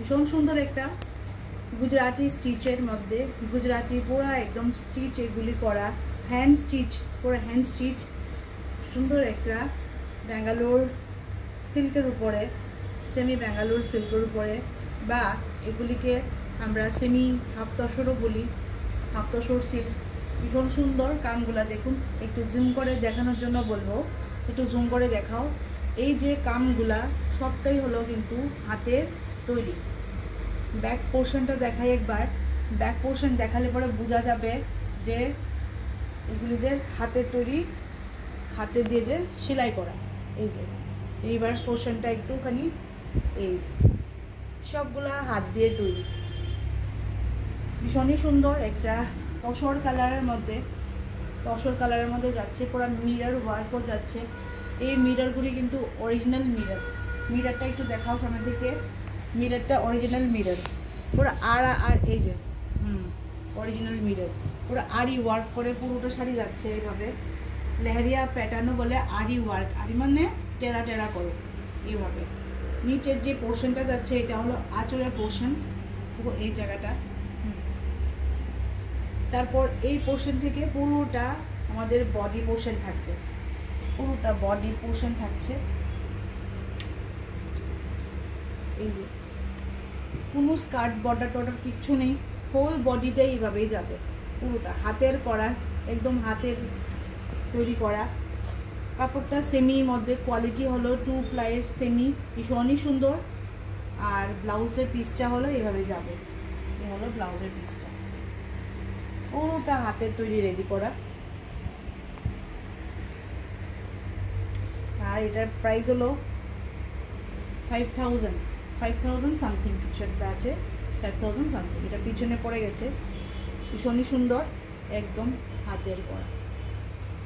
ভীষণ সুন্দর একটা গুজরাটি স্টিচের মধ্যে, গুজরাটি পুরা একদম স্টিচ এগুলি করা, হ্যান্ড স্টিচ, পুরো হ্যান্ড স্টিচ, সুন্দর একটা ব্যাঙ্গালোর সিল্কের উপরে, সেমি ব্যাঙ্গালোর সিল্কের উপরে, বা এগুলিকে আমরা সেমি হাফ তসরও বলি, হাফ তসর সিল্ক। ভীষণ সুন্দর কামগুলা দেখুন, একটু জুম করে দেখানোর জন্য বলবো, একটু জুম করে দেখাও। এই যে কামগুলা সবটাই হলো কিন্তু হাতের তৈরি। ব্যাক পোর্শনটা দেখাই একবার, ব্যাক পোর্শন দেখালে পরে বোঝা যাবে যে এগুলি যে হাতের তৈরি, হাতে দিয়ে যে সেলাই করা। এই যে রিভার্স পোর্শনটা একটুখানি, এই সবগুলা হাত দিয়ে তৈরি। ভীষণই সুন্দর একটা তসর কালারের মধ্যে, তসর কালারের মধ্যে যাচ্ছে, পুরো মিরর ওয়ার্কও যাচ্ছে। এই মিররগুলি কিন্তু অরিজিনাল মিরর। মিররটা একটু দেখাও সামনে থেকে, মিররটা অরিজিনাল মিরর পুরো। আর এই যে অরিজিনাল মিরর পুরো আরি ওয়ার্ক করে পুরোটা শাড়ি যাচ্ছে এইভাবে। লেহেরিয়া প্যাটার্নও বলে, আরি ওয়ার্ক, আরি মানে টেরা টেরা করে এইভাবে। নিচের যে পোর্শনটা যাচ্ছে এটা হলো আঁচলের পোর্শন, পুরো এই জায়গাটা। তারপর এই পোর্শন থেকে পুরোটা আমাদের বডি পোর্শন থাকবে, পুরোটা বডি পোর্শন থাকছে। এই যে কোনো স্কার্ট বর্ডার টর্ডার কিচ্ছু নেই, হোল বডিটাই এইভাবেই যাবে, পুরোটা হাতের করা, একদম হাতের তৈরি করা। কাপড়টা সেমি মধ্যে, কোয়ালিটি হলো 2 প্লাইয়ের সেমি, ভীষণই সুন্দর। আর ব্লাউজের পিসটা হলো এভাবে যাবে, এই হলো ব্লাউজের পিসটা, পুরোটা হাতের তৈরি রেডি করা। আর এটার প্রাইস হলো 5000 সামথিং, কিছু একটা আছে, 5000 সামথিং। এটা পিছনে পড়ে গেছে, ভীষণই সুন্দর, একদম হাতের করা।